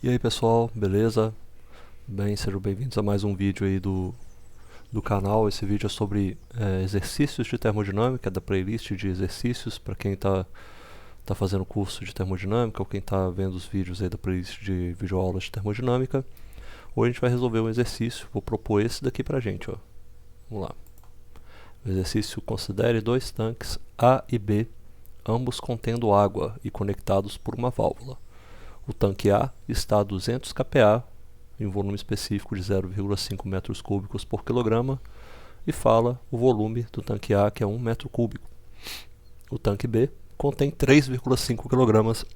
E aí pessoal, beleza? Bem, sejam bem-vindos a mais um vídeo aí do canal. Esse vídeo é sobre exercícios de termodinâmica, da playlist de exercícios para quem tá fazendo curso de termodinâmica ou quem tá vendo os vídeos aí da playlist de videoaulas de termodinâmica. Hoje a gente vai resolver um exercício, vou propor esse daqui pra gente, ó. Vamos lá. O exercício: considere dois tanques A e B, ambos contendo água e conectados por uma válvula. O tanque A está a 200 kPa, em volume específico de 0,5 metros cúbicos por quilograma, e fala o volume do tanque A, que é 1 metro cúbico. O tanque B contém 3,5 kg,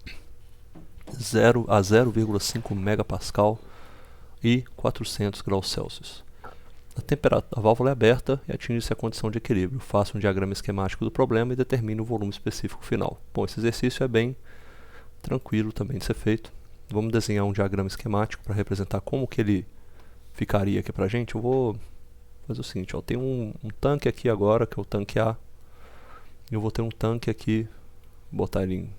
0 a 0,5 megapascal e 400 graus Celsius. A válvula é aberta e atinge-se a condição de equilíbrio. Faça um diagrama esquemático do problema e determine o volume específico final. Bom, esse exercício é bem tranquilo também de ser feito. Vamos desenhar um diagrama esquemático para representar como que ele ficaria aqui pra gente. Eu vou fazer o seguinte, ó, tem um tanque aqui agora, que é o tanque A, e eu vou ter um tanque aqui, vou botar ele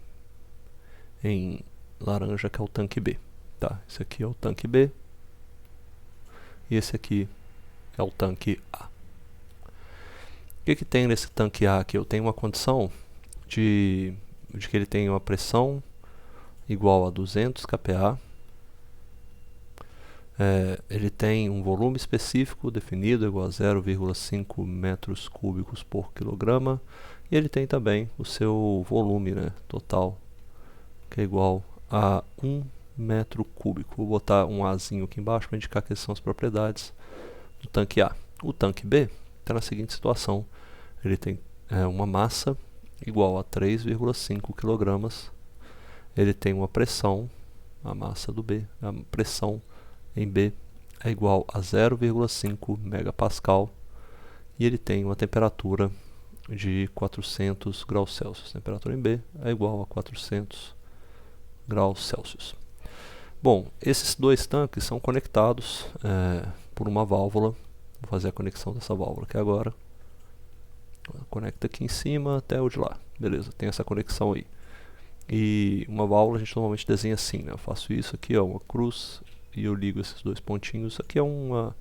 em laranja, que é o tanque B. Tá, esse aqui é o tanque B, e esse aqui é o tanque A. O que tem nesse tanque A aqui? Eu tenho uma condição de que ele tem uma pressão igual a 200 kPa, ele tem um volume específico definido igual a 0,5 metros cúbicos por quilograma, e ele tem também o seu volume, né, total, que é igual a 1 metro cúbico. Vou botar um Azinho aqui embaixo para indicar quais são as propriedades do tanque A. O tanque B está na seguinte situação: ele tem uma massa igual a 3,5 kg, ele tem uma pressão, a massa do B, a pressão em B é igual a 0,5 megapascal, e ele tem uma temperatura de 400 graus Celsius. A temperatura em B é igual a 400 graus Celsius. Bom, esses dois tanques são conectados por uma válvula. Vou fazer a conexão dessa válvula aqui agora. Conecta aqui em cima até o de lá. Beleza, tem essa conexão aí. E uma válvula a gente normalmente desenha assim, né? Eu faço isso aqui, ó, uma cruz, e eu ligo esses dois pontinhos. Isso aqui é uma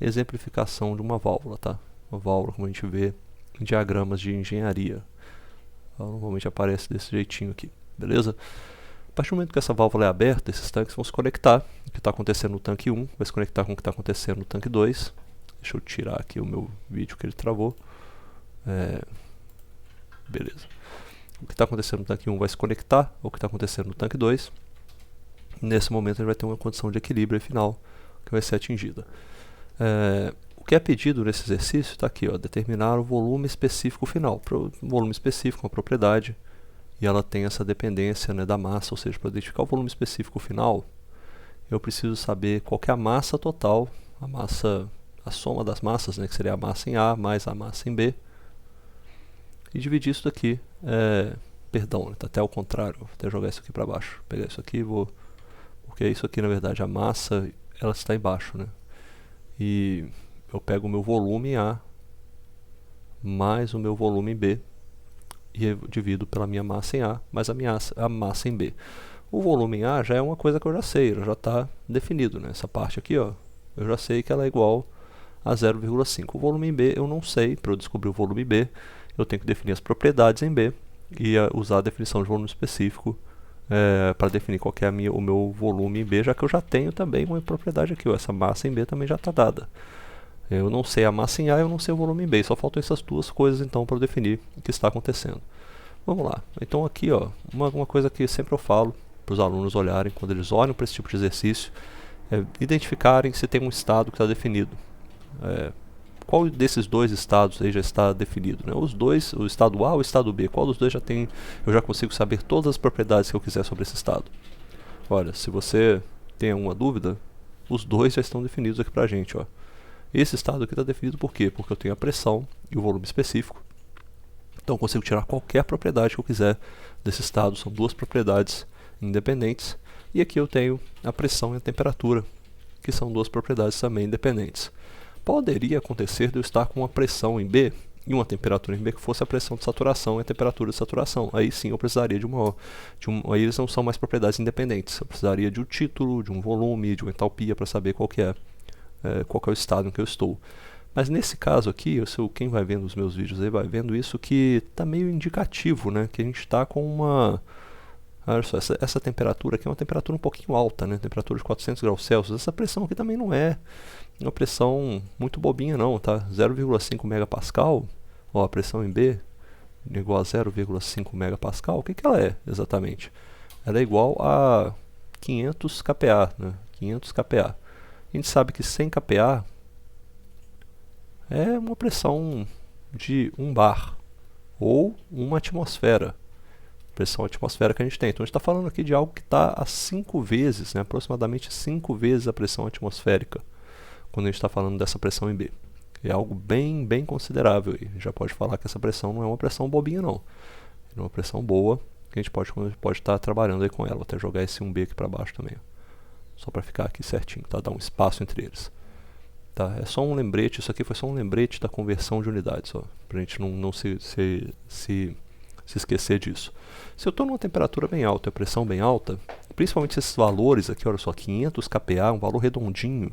exemplificação de uma válvula, tá? Uma válvula, como a gente vê em diagramas de engenharia. Ela normalmente aparece desse jeitinho aqui, beleza? A partir do momento que essa válvula é aberta, esses tanques vão se conectar. O que está acontecendo no tanque 1 vai se conectar com o que está acontecendo no tanque 2. Deixa eu tirar aqui o meu vídeo que ele travou. Beleza. O que está acontecendo no tanque 1 vai se conectar ao que está acontecendo no tanque 2. Nesse momento a gente vai ter uma condição de equilíbrio final que vai ser atingida. O que é pedido nesse exercício está aqui, ó, determinar o volume específico final. O volume específico é uma propriedade e ela tem essa dependência, né, da massa, ou seja, para identificar o volume específico final, eu preciso saber qual que é a massa total, a soma das massas, né, que seria a massa em A mais a massa em B, e dividir isso daqui, perdão, está até ao contrário, vou até jogar isso aqui para baixo, pegar isso aqui, porque isso aqui na verdade a massa, ela está embaixo, né, e eu pego o meu volume em A mais o meu volume em B, e eu divido pela minha massa em A mais a massa em B. O volume em A já é uma coisa que eu já sei, já está definido, né, essa parte aqui, ó, eu já sei que ela é igual a 0,5. O volume em B eu não sei. Para eu descobrir o volume em B, eu tenho que definir as propriedades em B e usar a definição de volume específico para definir qual que é o meu volume em B, já que eu já tenho também uma propriedade aqui, ó, essa massa em B também já está dada. Eu não sei a massa em A, eu não sei o volume em B, só faltam essas duas coisas então para eu definir o que está acontecendo. Vamos lá, então aqui, ó, uma coisa que sempre eu falo para os alunos olharem, quando eles olham para esse tipo de exercício, é identificarem se tem um estado que está definido. Qual desses dois estados aí já está definido, né? Os dois, o estado A ou o estado B, qual dos dois já tem, eu já consigo saber todas as propriedades que eu quiser sobre esse estado. Olha, se você tem alguma dúvida, os dois já estão definidos aqui pra gente, ó. Esse estado aqui está definido por quê? Porque eu tenho a pressão e o volume específico, então eu consigo tirar qualquer propriedade que eu quiser desse estado. São duas propriedades independentes, e aqui eu tenho a pressão e a temperatura, que são duas propriedades também independentes. Poderia acontecer de eu estar com uma pressão em B e uma temperatura em B que fosse a pressão de saturação e a temperatura de saturação. Aí sim eu precisaria aí eles não são mais propriedades independentes. Eu precisaria de um título, de um volume, de uma entalpia para saber qual é o estado em que eu estou. Mas nesse caso aqui, quem vai vendo os meus vídeos aí vai vendo isso que está meio indicativo, né? Que a gente está com uma... Olha só, essa temperatura aqui é uma temperatura um pouquinho alta, né? Temperatura de 400 graus Celsius. Essa pressão aqui também não é uma pressão muito bobinha não, tá? 0,5 megapascal, ó, a pressão em B igual a 0,5 megapascal. O que ela é exatamente? Ela é igual a 500 kPa, né? 500 kPa. A gente sabe que 100 kPa é uma pressão de 1 bar ou 1 atmosfera. Pressão atmosférica que a gente tem. Então a gente está falando aqui de algo que está a 5 vezes, né? Aproximadamente 5 vezes a pressão atmosférica, quando a gente está falando dessa pressão em B. É algo bem, bem considerável. E já pode falar que essa pressão não é uma pressão bobinha não. É uma pressão boa que a gente pode estar trabalhando aí com ela. Vou até jogar esse 1B aqui para baixo também, ó. Só para ficar aqui certinho, tá? Dar um espaço entre eles. Tá? É só um lembrete, isso aqui foi só um lembrete da conversão de unidades, ó, para a gente não se esquecer disso. Se eu estou numa temperatura bem alta e a pressão bem alta, principalmente esses valores aqui, olha só, 500 kPa, um valor redondinho,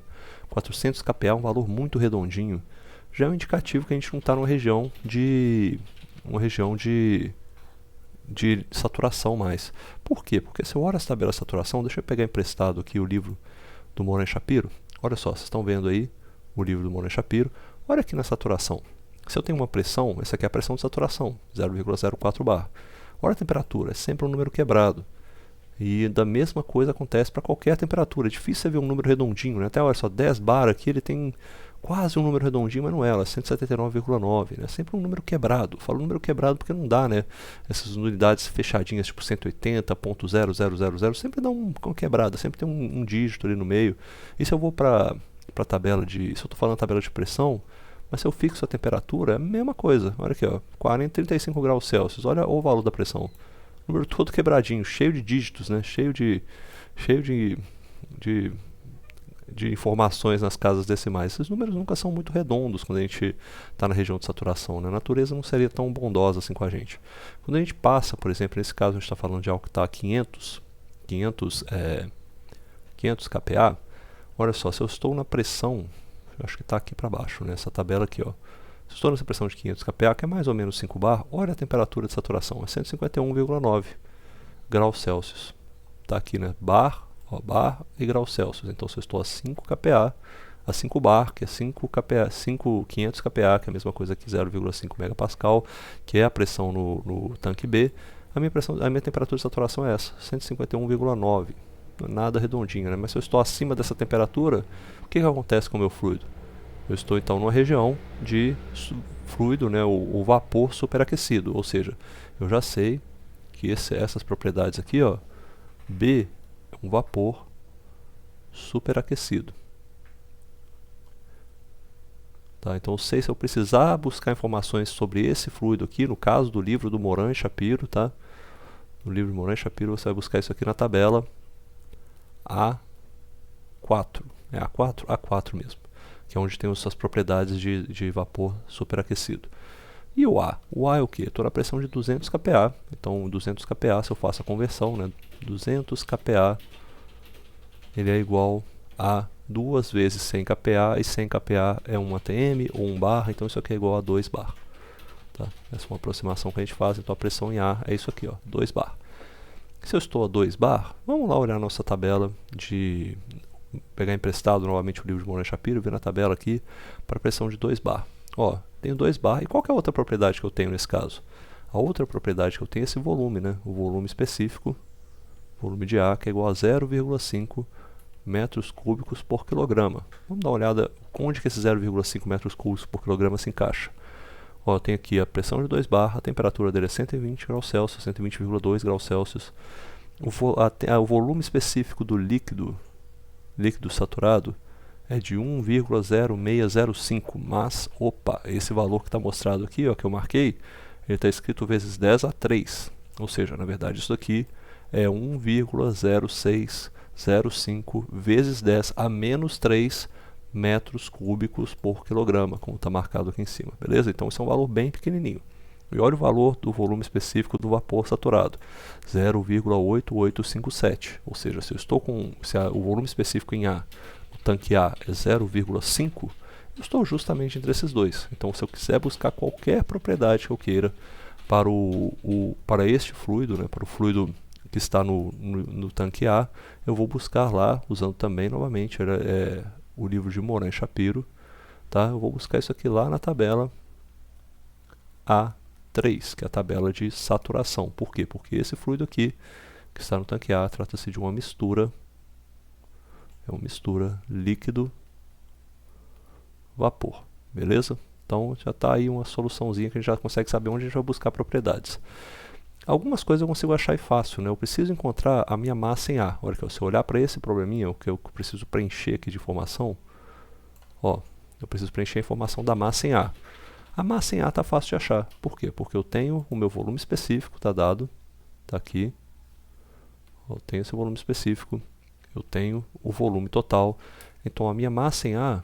400 kPa, um valor muito redondinho, já é um indicativo que a gente não está numa região de saturação mais. Por quê? Porque se eu olho essa tabela de saturação, deixa eu pegar emprestado aqui o livro do Moran Shapiro. Olha só, vocês estão vendo aí o livro do Moran Shapiro. Olha aqui na saturação. Se eu tenho uma pressão, essa aqui é a pressão de saturação, 0,04 bar. Olha a temperatura, é sempre um número quebrado. E da mesma coisa acontece para qualquer temperatura. É difícil você ver um número redondinho, né? Até olha só, 10 bar aqui, ele tem quase um número redondinho, mas não é, ela é 179,9. É sempre um número quebrado. Falo número quebrado porque não dá, né? Essas unidades fechadinhas, tipo 180.0000, sempre dá uma quebrada, sempre tem um dígito ali no meio. E se eu vou para a tabela se eu estou falando tabela de pressão, mas se eu fixo a temperatura, é a mesma coisa. Olha aqui, ó, 35 graus Celsius. Olha o valor da pressão. Número todo quebradinho, cheio de dígitos, né? Cheio de informações nas casas decimais. Esses números nunca são muito redondos quando a gente está na região de saturação, né? A natureza não seria tão bondosa assim com a gente. Quando a gente passa, por exemplo, nesse caso a gente está falando de algo que está a 500 kPa, olha só, se eu estou na pressão, eu acho que está aqui para baixo, né? Essa tabela aqui, ó. Se eu estou nessa pressão de 500 kPa, que é mais ou menos 5 bar, olha a temperatura de saturação, é 151,9 graus Celsius. Está aqui, né? Bar e graus Celsius. Então, se eu estou a 5 kPa, a 5 bar, que é 500 kPa, que é a mesma coisa que 0,5 megapascal, que é a pressão no tanque B, a minha temperatura de saturação é essa, 151,9. Nada redondinho, né? Mas se eu estou acima dessa temperatura, o que acontece com o meu fluido? Eu estou então numa região de fluido, né, o vapor superaquecido, ou seja, eu já sei que essas propriedades aqui, ó, B é um vapor superaquecido. Tá? Então eu sei se eu precisar buscar informações sobre esse fluido aqui, no caso do livro do Moran Shapiro, tá? No livro do Moran Shapiro você vai buscar isso aqui na tabela A4, é A4? A4 mesmo, que é onde tem as suas propriedades de vapor superaquecido. E o A? O A é o que? Estou na pressão de 200 kPa, então 200 kPa, se eu faço a conversão, né, 200 kPa, ele é igual a 2 vezes 100 kPa, e 100 kPa é 1 atm ou 1 bar, então isso aqui é igual a 2 bar. Tá? Essa é uma aproximação que a gente faz, então a pressão em A é isso aqui, ó, 2 bar. Se eu estou a 2 bar, vamos lá olhar a nossa tabela pegar emprestado novamente o livro de Moran Shapiro e ver na tabela aqui para pressão de 2 bar. Ó, tenho 2 bar. E qual que é a outra propriedade que eu tenho nesse caso? A outra propriedade que eu tenho é esse volume, né? O volume específico, volume de A, que é igual a 0,5 metros cúbicos por quilograma. Vamos dar uma olhada onde que esse 0,5 metros cúbicos por quilograma se encaixa. Ó, eu tenho aqui a pressão de 2 bar, a temperatura dele é 120 graus Celsius, 120,2 graus Celsius. O volume específico do líquido saturado é de 1,0605, mas, opa, esse valor que está mostrado aqui, ó, que eu marquei, ele está escrito vezes 10 a 3, ou seja, na verdade isso aqui é 1,0605 vezes 10 a menos 3 metros cúbicos por quilograma, como está marcado aqui em cima, beleza? Então isso é um valor bem pequenininho. E olha o valor do volume específico do vapor saturado, 0,8857. Ou seja, se eu estou com o volume específico em A, o tanque A é 0,5, eu estou justamente entre esses dois. Então, se eu quiser buscar qualquer propriedade que eu queira para este fluido, né, para o fluido que está no tanque A, eu vou buscar lá, usando também, novamente, o livro de Moran e Shapiro, tá? Eu vou buscar isso aqui lá na tabela A3, que é a tabela de saturação. Por quê? Porque esse fluido aqui, que está no tanque A, trata-se de uma mistura, é uma mistura líquido-vapor, beleza? Então já está aí uma soluçãozinha que a gente já consegue saber onde a gente vai buscar propriedades. Algumas coisas eu consigo achar fácil, né? Eu preciso encontrar a minha massa em A. Olha aqui, se eu olhar para esse probleminha, o que eu preciso preencher aqui de informação, ó, eu preciso preencher a informação da massa em A. A massa em A está fácil de achar. Por quê? Porque eu tenho o meu volume específico, está dado, está aqui. Eu tenho esse volume específico, eu tenho o volume total. Então a minha massa em A,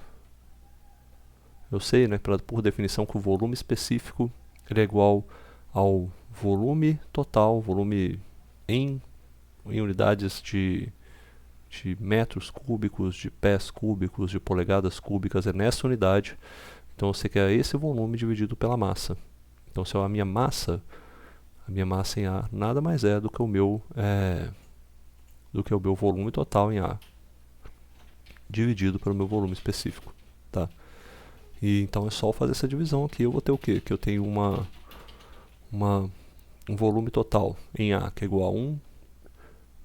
eu sei, né, por definição, que o volume específico ele é igual ao volume total, volume em unidades de metros cúbicos, de pés cúbicos, de polegadas cúbicas, é nessa unidade. Então eu sei que é esse volume dividido pela massa. Então se a minha massa em A nada mais é do que o meu volume total em A dividido pelo meu volume específico, tá? E então é só fazer essa divisão aqui. Eu vou ter o quê? Que eu tenho um volume total em A que é igual a 1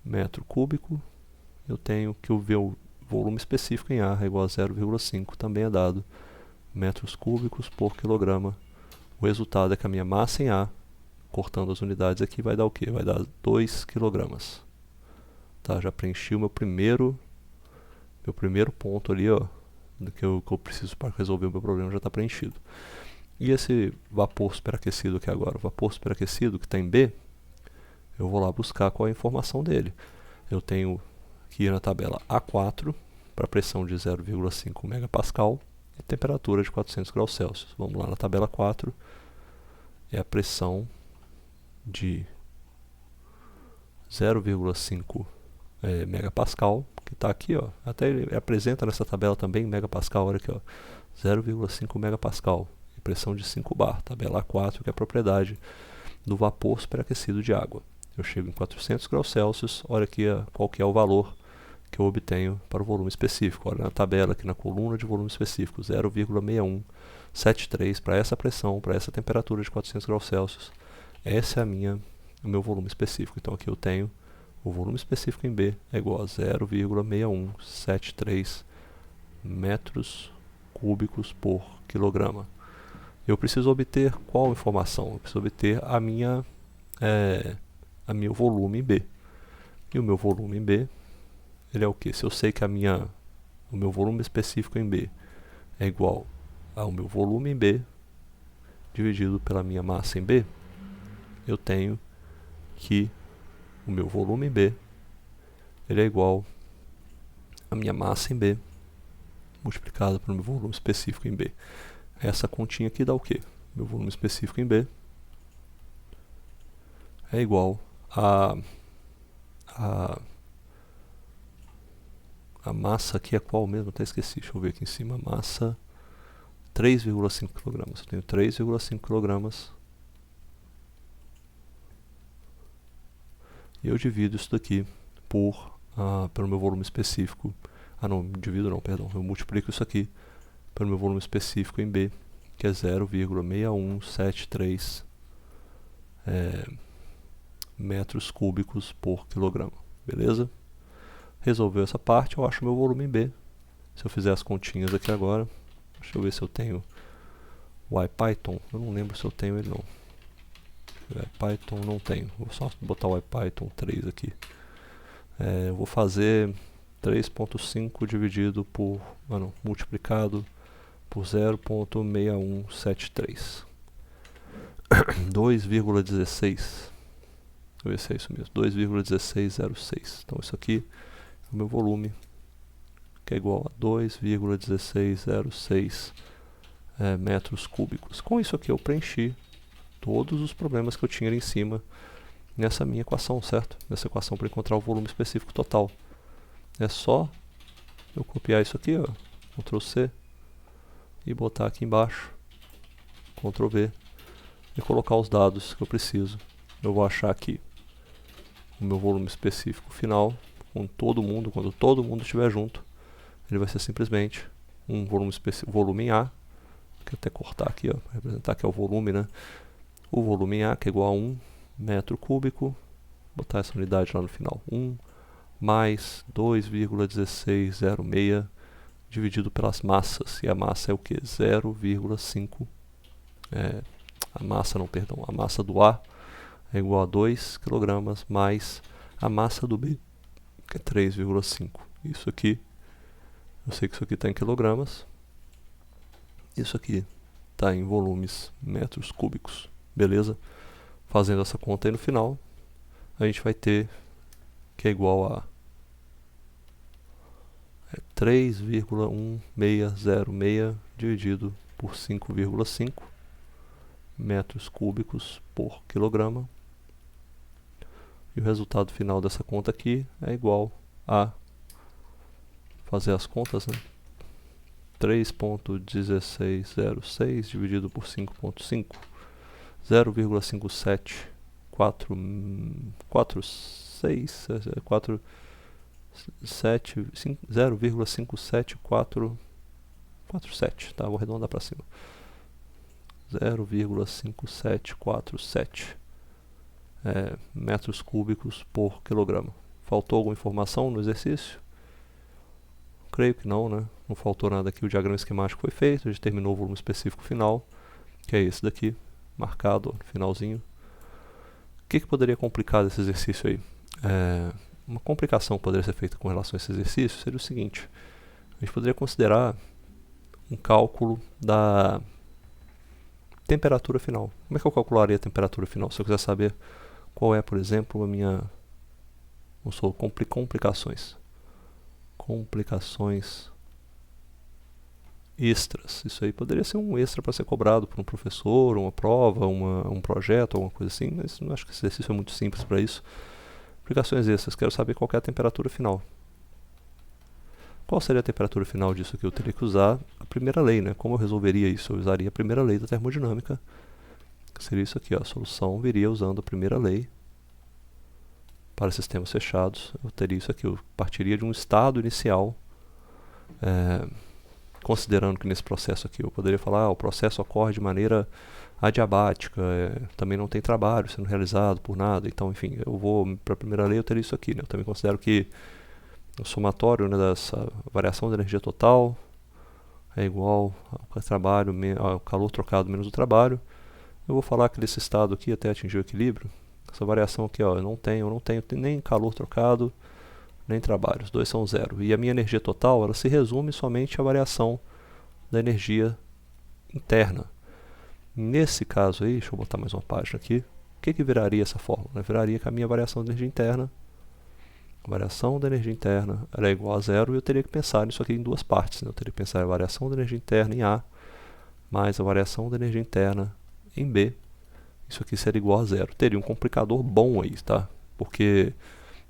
metro cúbico. Eu tenho que o meu volume específico em A é igual a 0,5, também é dado metros cúbicos por quilograma. O resultado é que a minha massa em A, cortando as unidades aqui, vai dar o quê? Vai dar 2 kg. Tá, já preenchi o meu primeiro ponto ali, ó, que eu preciso para resolver o meu problema, já está preenchido. E esse vapor superaquecido aqui agora, o vapor superaquecido que está em B, eu vou lá buscar qual é a informação dele. Eu tenho aqui na tabela A4, para pressão de 0,5 megapascal e temperatura de 400 graus Celsius. Vamos lá na tabela 4, é a pressão de 0,5 megapascal, que está aqui, ó. Até ele apresenta nessa tabela também megapascal, olha aqui, ó, 0,5 megapascal. Pressão de 5 bar, tabela A4, que é a propriedade do vapor superaquecido de água. Eu chego em 400 graus Celsius, olha aqui qual que é o valor que eu obtenho para o volume específico. Olha na tabela, aqui na coluna de volume específico, 0,6173 para essa pressão, para essa temperatura de 400 graus Celsius. Esse é o meu volume específico. Então aqui eu tenho o volume específico em B é igual a 0,6173 metros cúbicos por quilograma. Eu preciso obter qual informação? Eu preciso obter a meu volume em B. E o meu volume em B, ele é o que? Se eu sei que o meu volume específico em B é igual ao meu volume em B dividido pela minha massa em B, eu tenho que o meu volume em B ele é igual à minha massa em B multiplicado pelo meu volume específico em B. Essa continha aqui dá o quê? Meu volume específico em B é igual a massa aqui é qual mesmo? Até esqueci, deixa eu ver aqui em cima. Massa 3,5 kg. Eu tenho 3,5 kg e eu divido isso daqui pelo meu volume específico. Não, divido não, perdão. Eu multiplico isso aqui pelo meu volume específico em B, que é 0,6173 metros cúbicos por quilograma. Beleza? Resolveu essa parte, eu acho meu volume em B. Se eu fizer as continhas aqui agora, deixa eu ver se eu tenho o IPython. Eu não lembro se eu tenho ele não. O IPython não tenho. Vou só botar o IPython 3 aqui. Eu vou fazer 3.5 dividido multiplicado por 0.6173. 2,16. Vou ver se é isso mesmo. 2,1606. Então isso aqui é o meu volume que é igual a 2,1606 metros cúbicos. Com isso aqui eu preenchi todos os problemas que eu tinha ali em cima nessa minha equação, certo? Nessa equação para encontrar o volume específico total. É só eu copiar isso aqui, ó, Ctrl C, e botar aqui embaixo, Ctrl V, e colocar os dados que eu preciso. Eu vou achar aqui o meu volume específico final, com todo mundo, quando todo mundo estiver junto, ele vai ser simplesmente um volume em A, que até cortar aqui, ó, para representar que é o volume, né? O volume em A, que é igual a 1 metro cúbico, botar essa unidade lá no final, 1 mais 2,1606 dividido pelas massas, e a massa é o que? 0,5, a massa do A é igual a 2 kg mais a massa do B, que é 3,5. Isso aqui, eu sei que isso aqui está em quilogramas, isso aqui está em volumes metros cúbicos, beleza? Fazendo essa conta aí no final, a gente vai ter que é igual a 3,1606 dividido por 5,5 metros cúbicos por quilograma. E o resultado final dessa conta aqui é igual a, fazer as contas, né? 3,1606 dividido por 5,5, 0,5747, tá? Vou arredondar para cima. 0,5747 metros cúbicos por quilograma. Faltou alguma informação no exercício? Creio que não, né? Não faltou nada aqui. O diagrama esquemático foi feito, a gente terminou o volume específico final, que é esse daqui, marcado ó, no finalzinho. O que poderia complicar desse exercício aí? Uma complicação que poderia ser feita com relação a esse exercício seria o seguinte: a gente poderia considerar um cálculo da temperatura final. Como é que eu calcularia a temperatura final? Se eu quiser saber qual é, por exemplo, a minha... Não sou complicações extras. Isso aí poderia ser um extra para ser cobrado por um professor, uma prova, um projeto, alguma coisa assim, mas não acho que esse exercício é muito simples para isso. Aplicações extras, quero saber qual é a temperatura final. Qual seria a temperatura final disso aqui? Eu teria que usar a primeira lei, né? Como eu resolveria isso? Eu usaria a primeira lei da termodinâmica, que seria isso aqui, ó. A solução viria usando a primeira lei para sistemas fechados. Eu teria isso aqui, eu partiria de um estado inicial, considerando que nesse processo aqui eu poderia falar, o processo ocorre de maneira adiabática, também não tem trabalho sendo realizado por nada, então enfim, eu vou para a primeira lei, eu teria isso aqui, né? Eu também considero que o somatório, né, dessa variação da energia total é igual ao calor trocado menos o trabalho. Eu vou falar que desse estado aqui até atingir o equilíbrio, essa variação aqui, ó, eu não tenho nem calor trocado, nem trabalho, os dois são zero. E a minha energia total, ela se resume somente à variação da energia interna. Nesse caso aí, deixa eu botar mais uma página aqui, o que viraria essa fórmula? Viraria que a minha variação da energia interna, a variação da energia interna era igual a zero, e eu teria que pensar nisso aqui em duas partes, né? Eu teria que pensar a variação da energia interna em A, mais a variação da energia interna em B. Isso aqui seria igual a zero. Teria um complicador bom aí, tá? Porque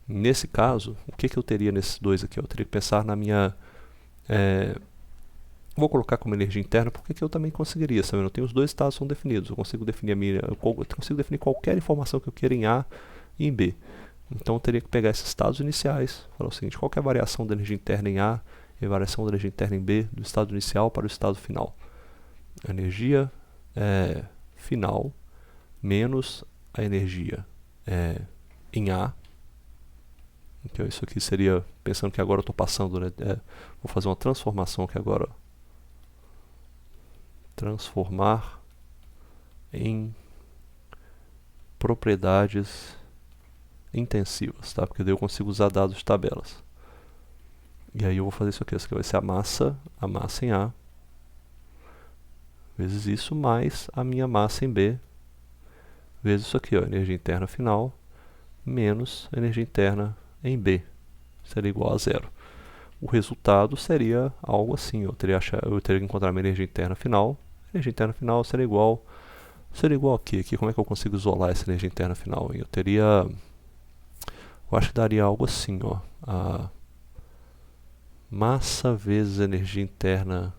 nesse caso, o que eu teria nesses dois aqui? Eu teria que pensar na minha... vou colocar como energia interna, porque eu também conseguiria, sabe? Eu tenho os dois estados são definidos. Eu consigo definir qualquer informação que eu queira em A e em B. Então eu teria que pegar esses estados iniciais, falar o seguinte: qual que é a variação da energia interna em A e a variação da energia interna em B, do estado inicial para o estado final? A energia final menos a energia em A. Então isso aqui seria, pensando que agora eu estou passando, né, vou fazer uma transformação aqui agora. Transformar em propriedades intensivas, tá? Porque daí eu consigo usar dados de tabelas. E aí eu vou fazer isso aqui vai ser a massa em A, vezes isso, mais a minha massa em B, vezes isso aqui, ó, energia interna final, menos a energia interna em B, seria igual a zero. o resultado seria algo assim. Eu teria que encontrar minha energia interna final. A energia interna final seria igual a quê? Aqui, como é que eu consigo isolar essa energia interna final? Eu acho que daria algo assim, ó. A massa vezes a energia interna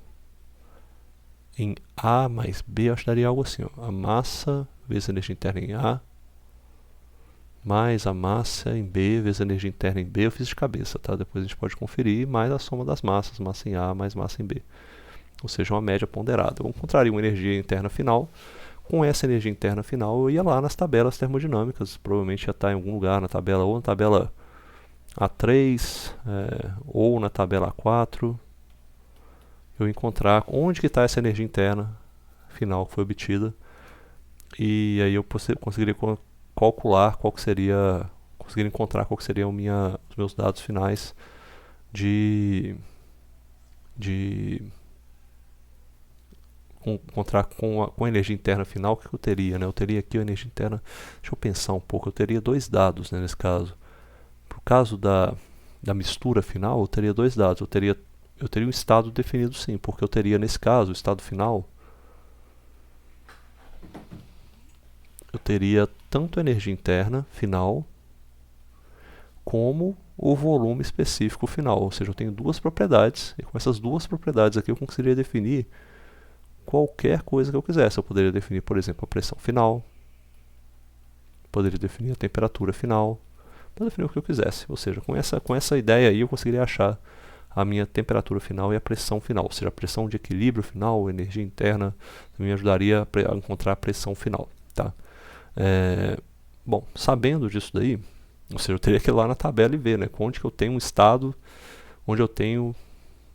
em A mais B, eu acho que daria algo assim, ó. A massa vezes a energia interna em A mais a massa em B vezes a energia interna em B. Eu fiz de cabeça, tá? Depois a gente pode conferir, mais a soma das massas, massa em A mais massa em B. Ou seja, uma média ponderada. Eu encontraria uma energia interna final. Com essa energia interna final, eu ia lá nas tabelas termodinâmicas. Provavelmente ia estar em algum lugar na tabela, ou na tabela A3, ou na tabela A4. Eu encontrar onde que está essa energia interna final que foi obtida. E aí eu conseguiria calcular qual que seria, conseguir encontrar qual que seriam os meus dados finais de encontrar com a energia interna final. O que eu teria, né? Eu teria aqui a energia interna, deixa eu pensar um pouco, eu teria dois dados, né, nesse caso. Para o caso da mistura final, eu teria dois dados. Eu teria um estado definido, sim, porque eu teria, nesse caso, o estado final, eu teria tanto a energia interna final como o volume específico final. Ou seja, eu tenho duas propriedades, e com essas duas propriedades aqui eu conseguiria definir qualquer coisa que eu quisesse. Eu poderia definir, por exemplo, a pressão final, poderia definir a temperatura final, poderia definir o que eu quisesse. Ou seja, com essa ideia aí eu conseguiria achar a minha temperatura final e a pressão final. Ou seja, a pressão de equilíbrio final, a energia interna, me ajudaria a encontrar a pressão final. Tá? Bom, sabendo disso daí, ou seja, eu teria que ir lá na tabela e ver, né, onde que eu tenho um estado, onde eu tenho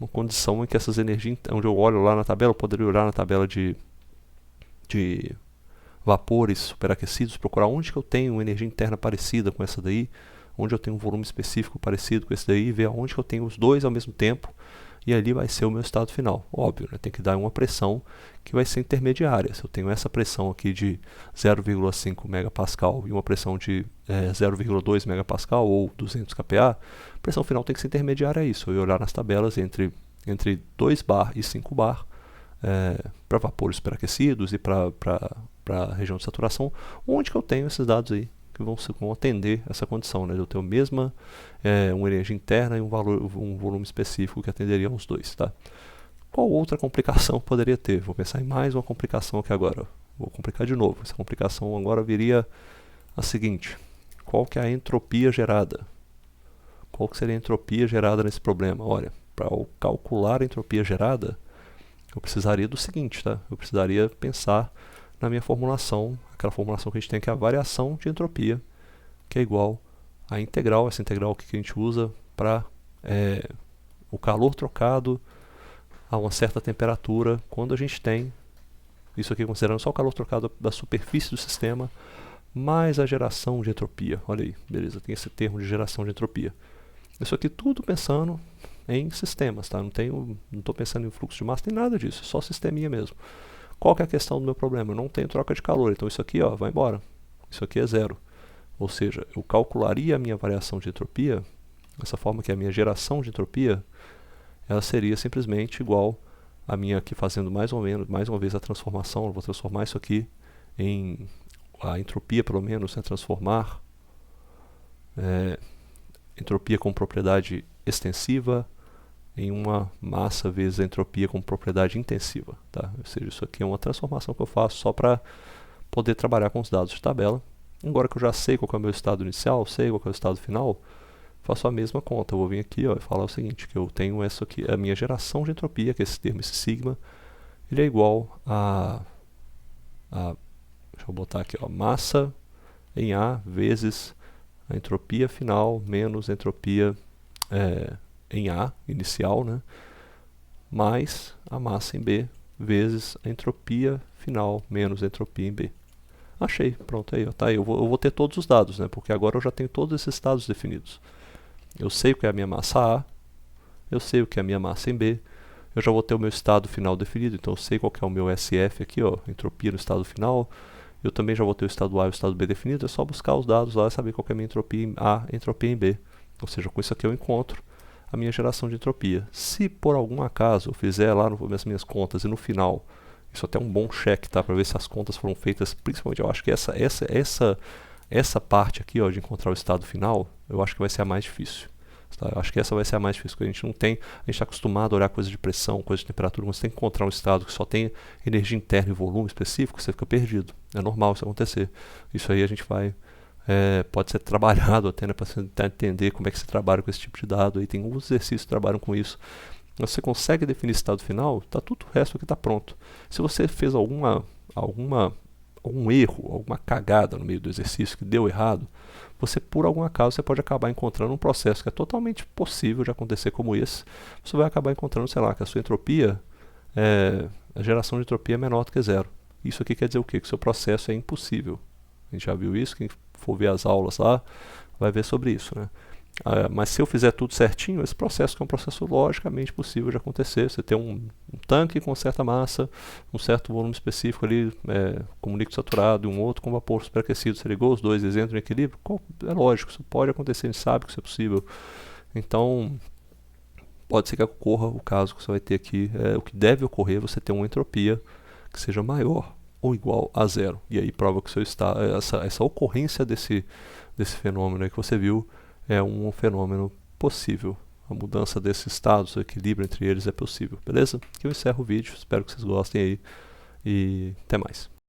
uma condição em que essas energias, onde eu olho lá na tabela, eu poderia olhar na tabela de vapores superaquecidos, procurar onde que eu tenho uma energia interna parecida com essa daí, onde eu tenho um volume específico parecido com esse daí, e ver aonde que eu tenho os dois ao mesmo tempo, e ali vai ser o meu estado final. Óbvio, né? Tem que dar uma pressão que vai ser intermediária. Se eu tenho essa pressão aqui de 0,5 megapascal e uma pressão de 0,2 megapascal ou 200 kPa, a pressão final tem que ser intermediária a isso. Eu ia olhar nas tabelas entre 2 bar e 5 bar, para vapores superaquecidos e para a região de saturação, onde que eu tenho esses dados aí que vão atender essa condição, né, de eu ter uma energia interna e um volume específico que atenderia aos dois. Tá? Qual outra complicação poderia ter? Vou pensar em mais uma complicação aqui agora. Vou complicar de novo. Essa complicação agora viria a seguinte: qual que é a entropia gerada? Qual que seria a entropia gerada nesse problema? Olha, para calcular a entropia gerada, eu precisaria do seguinte, tá? Eu precisaria pensar na minha formulação, aquela formulação que a gente tem, que é a variação de entropia, que é igual à integral, essa integral que a gente usa para o calor trocado a uma certa temperatura, quando a gente tem, isso aqui considerando só o calor trocado da superfície do sistema, mais a geração de entropia. Olha aí, beleza, tem esse termo de geração de entropia. Isso aqui tudo pensando em sistemas, tá? Não estou pensando em fluxo de massa, nem nada disso, só sisteminha mesmo. Qual que é a questão do meu problema? Eu não tenho troca de calor, então isso aqui vai embora. Isso aqui é zero. Ou seja, eu calcularia a minha variação de entropia, dessa forma que a minha geração de entropia, ela seria simplesmente igual a minha aqui, fazendo mais uma vez a transformação. Eu vou transformar isso aqui em a entropia, pelo menos, transformar entropia com propriedade extensiva em uma massa vezes a entropia com propriedade intensiva. Tá? Ou seja, isso aqui é uma transformação que eu faço só para poder trabalhar com os dados de tabela. Agora que eu já sei qual é o meu estado inicial, sei qual é o estado final, faço a mesma conta. Eu vou vir aqui e falar o seguinte, que eu tenho essa aqui, a minha geração de entropia, que é esse termo, esse sigma, ele é igual a deixa eu botar aqui, massa em A vezes a entropia final menos a entropia em A, inicial, né, mais a massa em B vezes a entropia final menos a entropia em B. Achei, pronto, aí, tá aí. Eu vou ter todos os dados, né, porque agora eu já tenho todos esses estados definidos. Eu sei o que é a minha massa A, eu sei o que é a minha massa em B, eu já vou ter o meu estado final definido, então eu sei qual que é o meu SF aqui, entropia no estado final. Eu também já vou ter o estado A e o estado B definido, é só buscar os dados lá e saber qual que é a minha entropia em A, entropia em B. Ou seja, com isso aqui eu encontro a minha geração de entropia. Se por algum acaso eu fizer lá nas minhas contas e no final, isso até é um bom check, tá? Para ver se as contas foram feitas, principalmente eu acho que essa parte aqui, ó, de encontrar o estado final, eu acho que vai ser a mais difícil. Tá? Eu acho que essa vai ser a mais difícil, porque a gente não tem, a gente está acostumado a olhar coisas de pressão, coisas de temperatura, mas você tem que encontrar um estado que só tem energia interna e volume específico, você fica perdido. É normal isso acontecer. Isso aí a gente vai, pode ser trabalhado até, né, para você tentar entender como é que você trabalha com esse tipo de dado. Aí tem alguns exercícios que trabalham com isso. Você consegue definir estado final, tá tudo o resto aqui está pronto. Se você fez algum erro, alguma cagada no meio do exercício que deu errado, você por algum acaso você pode acabar encontrando um processo que é totalmente possível de acontecer como esse. Você vai acabar encontrando, sei lá, que a sua entropia, a geração de entropia é menor do que zero. Isso aqui quer dizer o quê? Que o seu processo é impossível. A gente já viu isso, quem for ver as aulas lá vai ver sobre isso, né? Mas se eu fizer tudo certinho, esse processo que é um processo logicamente possível de acontecer. Você tem um tanque com certa massa, um certo volume específico ali, com líquido saturado, e um outro com vapor superaquecido. Você ligou os dois, eles entram em equilíbrio? É lógico, isso pode acontecer, a gente sabe que isso é possível. Então, pode ser que ocorra o caso que você vai ter aqui. O que deve ocorrer, você ter uma entropia que seja maior ou igual a zero. E aí prova que o seu estado, essa ocorrência desse fenômeno aí que você viu, é um fenômeno possível. A mudança desses estados, o equilíbrio entre eles é possível, beleza? Aqui eu encerro o vídeo, espero que vocês gostem aí e até mais.